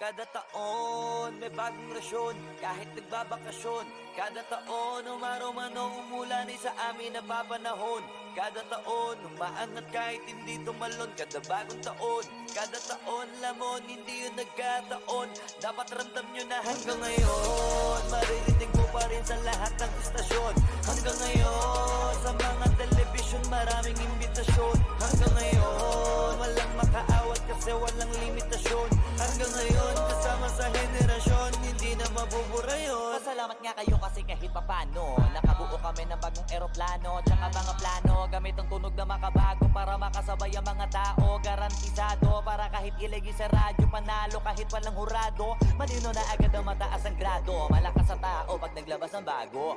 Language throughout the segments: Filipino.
Kada taon may bagong rasyon, kahit nagbabakasyon. Kada taon umaraw man o umulan, sa amin napapanahon. Kada taon umaangat kahit hindi tumalon. Kada bagong taon, kada taon lamon, hindi yun nagkataon. Dapat ramdam nyo na hanggang ngayon maririnig mo pa rin sa lahat ng istasyon. Hanggang ngayon sa mga telebisyon maraming imbitasyon. Hanggang ngayon walang makaawat kasi walang limitasyon. Hanggang ngayon kasama sa henerasyon, hindi na mabubura yun. Pasalamat nga kayo kasi kahit papano nakabuo kami ng bagong eroplano, tsaka mga plano gamit ang tunog na makabago para makasabay ang mga tao. Garantisado para kahit ilagay sa radyo, panalo kahit walang hurado. Malino na agad ang mataas ang grado, malakas sa tao pag naglabas ng bago.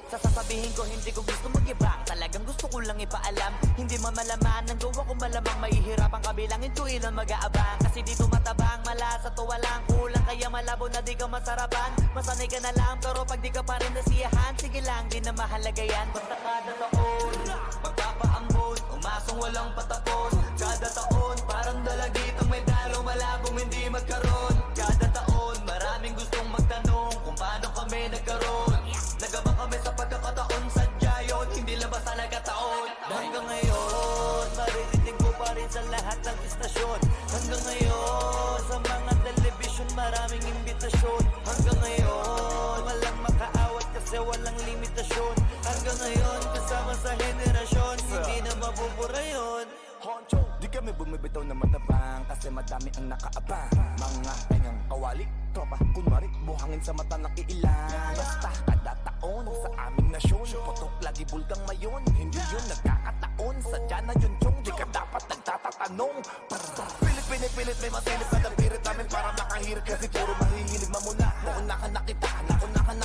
Sasasabihin ko hindi ko gusto mag-ibang, talagang gusto ko lang ipaalam. Hindi man malaman, ang gawa ko malamang mahihirapang kabilangin ko ilan mag-aabang. Kasi dito matabang, malasa to walang kulang, kaya malabo na di ka masarapan. Masanay ka na lang pero pag di ka pa rin nasiyahan, sige lang di na mahalaga yan. Basta kada taon magpapaambon, umasong walang patapon. Kada taon parang dalagitang may dalo, malabong hindi magkaroon. Kada taon maraming gustong magtanong kung paano kami nagkaroon. Nagabang kami sa pagkakataon, sadya yun, hindi lang basta nagkataon. Hanggang ngayon maririnig mo pa rin sa lahat ng istasyon. Hanggang ngayon sa mga telebisyon maraming imbitasyon. Hanggang ngayon walang makaawat kasi walang limitasyon. Hanggang ngayon kasama sa henerasyon, hindi na mabubura yun. Honcho, di kami bumibitaw na matabang kasi madami ang nakaabang. Mga kanyang kawali, tropa, kunwari, buhangin sa mata ng iilan. Basta kada taon sa aming nasyon, putok lagi bulgang mayon. Hindi yun nagkakataon, sadya na yun yung di ka dapat nagtatatanong. Pinipilit may masilip na kapirit namin para makahirit kasi puro mahihilig mamuna. Nauna ka na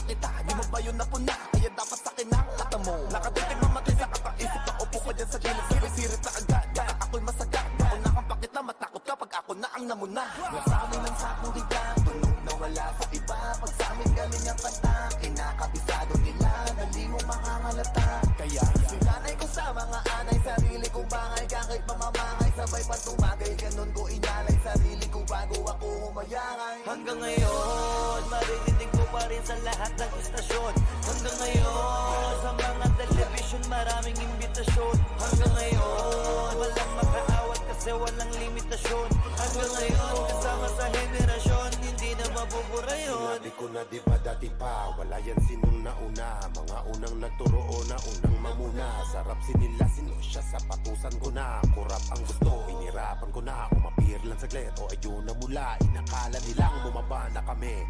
kita, di mo ba yun napuna? Kaya dapat sa akin ang kata mo. Nakatitig mamatay sa kakaisip, naupo ka dyan sa gilid, sirit na agad. Kaya ako'y masagad, nauna kang pakit na matakot ka pag ako na ang namuna. Sa amin ang sakong biglang, tunog na wala sa iba. Pag sa amin galing ang kanta, kinakabisado nila, dali mo makakalata. Kaya sinanay ko sa mga anay, sarili kong bangay, kahit pamamangay, sabay pa tumagay, ganun ko inalay sarili ko bago ako humayangay. Hanggang ngayon maririnig mo pa rin sa lahat ng istasyon. Hanggang ngayon sa mga telebisyon maraming imbitasyon. Hanggang ngayon walang makaawat kasi walang limitasyon. Hanggang ngayon kasama sa henerasyon, hindi na mabubura yun. Sinabi ko na diba dati pa, wala yan sinong nauna. Mga unang nagturo o na unang mamuna. Sarap sinila sinosya sa patusan ko na. Kurap ang gusto, inirapan ko na. Umapir lang saglit o ayun na mula. Inakala nilang bumaba na kami.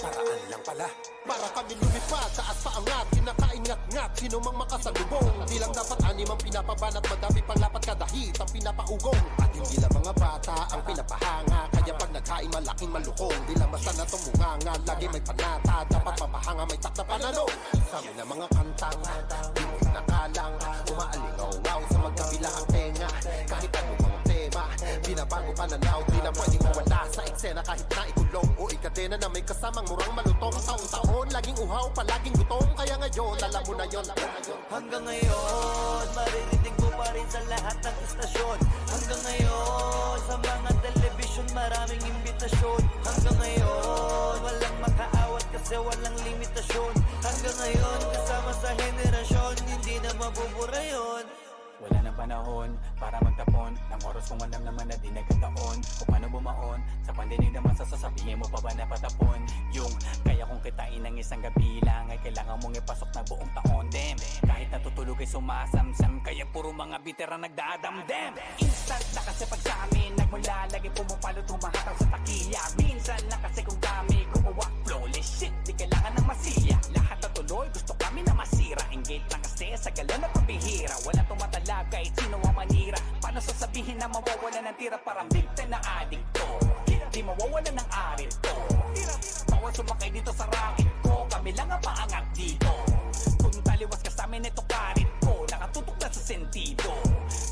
Paraan lang pala. Para kami lumipad, taas pa angat, kinakaingat-ngat, sino mang makasalubong. Di lang dapat anim ang pinapabanat, madami pang lapat kada hit ang pinapaugong. At hindi lang mga bata ang pinapahanga, kaya pag naghain malaking malukong. Di lang basta na tumunganga, lagi may panata, dapat mapahanga may tak na panalo. Sabi na mga kantang, di mo nakalang, umaalingaw-ngaw sa magkabilang tenga. Kahit anong tema, binabago pananaw, di na pwedeng mawala sa eksena. Kahit na ikulong o ikadena na may kasamang murang malutong. Taon-taon, laging uhaw, palaging gutom. Kaya ngayon, alam mo na yun. Hanggang ngayon maririnig mo pa rin sa lahat ng istasyon. Hanggang ngayon sa mga telebisyon maraming imbitasyon. Hanggang ngayon walang makaawat kasi walang limitasyon. Hanggang ngayon kasama sa henerasyon, hindi na mabubura yun. Wala nang panahon para magtapon ng oras kung alam naman na di nagkataon. Kung paano bumaon sa pandinig naman sasabihin mo pa ba na patapon. Yung kaya kung kitain ng isang gabi lang ay kailangan mong ipasok na buong taon. Dem, kahit natutulog ay sumasamsam, kaya puro mga bitera nagdadamdem. Instant na kasi pag sa amin nagmula, lagi pumapalo tumahatang sa takiya. Minsan lang kasi kung kami gumawa flawless shit, di kailangan ng masiya. Lahat na tuloy gusto kami na masira. Engage lang kasi sa galan na pabihira. Wala tumatala kahit sino ang manira. Paano sasabihin na mawawala ng tira, parang bigta na adikto. Di mawawala ng arit ko. Bawal sumakay dito sa rakit ko, kami lang ang paangat dito. Kung taliwas ka sa amin ito karit ko, nakatutok na sa sentido.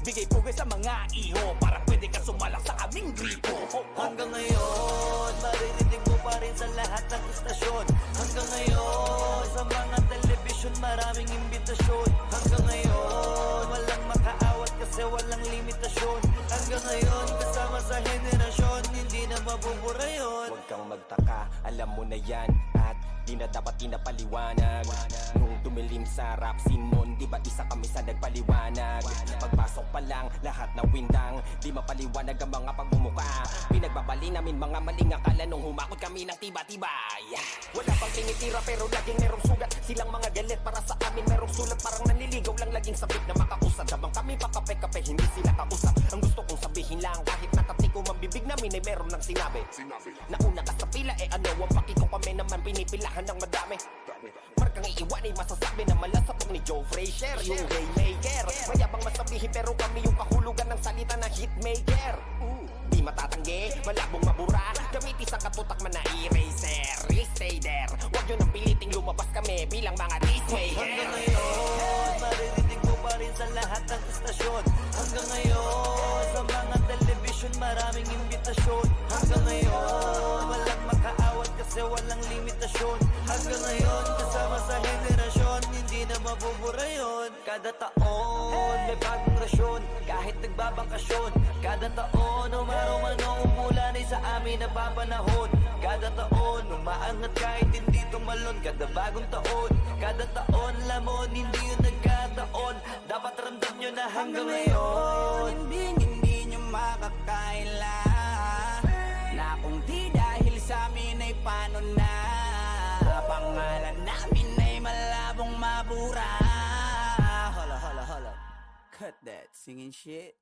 Bigay pugay sa mga iho para pwede ka sumala sa aming gripo. Hanggang ngayon maririnig mo pa rin sa lahat ng istasyon. Hanggang ngayon sa mga telebisyon maraming imbitasyon. Hanggang ngayon walang makaawat kasi walang limitasyon. Hanggang ngayon kasama sa henerasyon, hindi na mabubura yun. Huwag kang magtaka, alam mo na yan. At di na dapat pinapaliwanag. Nung dumilim sa rap Simon, di ba isa kami sa nagpaliwanag? Pagpasok pa lang, lahat na windang, di mapaliwanag ang mga pagmumuka. Pinagbabali namin mga maling akala nung humakot kami ng tiba-tibay. Wala pang tinitira pero laging merong sugat. Silang mga galit para sa amin merong sulat. Parang nanliligaw lang laging sabik na makausap. Habang kami pakape-kape, hindi sila kausap. Ang gusto kong sabihin lang, kahit nakatiko ang bibig namin ay meron ng sinabi. Nauna ka sa pila, ano ang pakiko kami naman pinipilahan ng madami. Markang iiwan ay masasabi na malasapag ni Joe Frazier, yung Raymaker. Mayabang masabihin pero kami yung kahulugan ng salita na hitmaker. Di matatanggi, malabong mabura, gamit isang katutak man na eraser. Stay there, huwag yun ang piliting lumabas kami bilang mga dismaker. Hanggang ngayon, maririnig mo pa rin sa lahat ng istasyon. Hanggang ngayon, sa mga television maraming imbitasyon. Hanggang ngayon, walang makaawat kasi walang limitasyon. Hanggang ngayon, kasama sa henerasyon, hindi na mabubura yun. Kada taon, may bagong rasyon, kahit nagbabakasyon. Kada taon, umaro-mano, umulan ay sa amin napapanahon. Kada taon, umaangat kahit hindi tumalon. Kada bagong taon, kada taon, lamon, hindi yun nagkataon. Dapat ramdam nyo na hanggang ngayon, Hindi nyo makakaila na kung di dahil sa amin ay paano na. Pangalan namin ay malabong mabura. Hala cut that singing shit.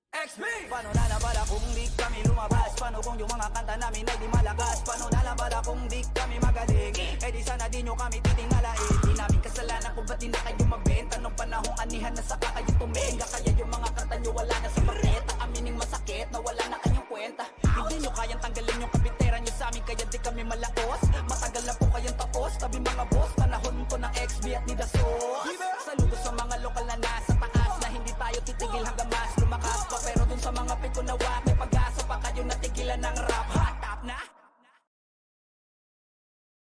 Paano nalabala kung di kami lumabas? Paano kung yung mga kanta namin ay di malakas? Paano nalabala kung di kami magaling? Eh di sana di nyo kami titingalain. Di namin kasalanan kung ba't di na kayo magbenta. Nung panahong anihan na saka kayo tumenga. Kaya yung mga kanta nyo wala na sa paketa. Amining masakit na wala na kayong kwenta. Hindi nyo kayang tanggalin yung kapitera nyo sa amin. Kaya di kami malakos. Matagal na po kayong tapos. Tabi mga boss, panahon ko ng XB at ni The Sauce. Saludo sa mga lokal na nasa taas. Na hindi tayo titigil hanggang mas lumakas pa. Pero dun sa mga piko na wak, may pag-asa pa kayo natigilan ng rap. Ha!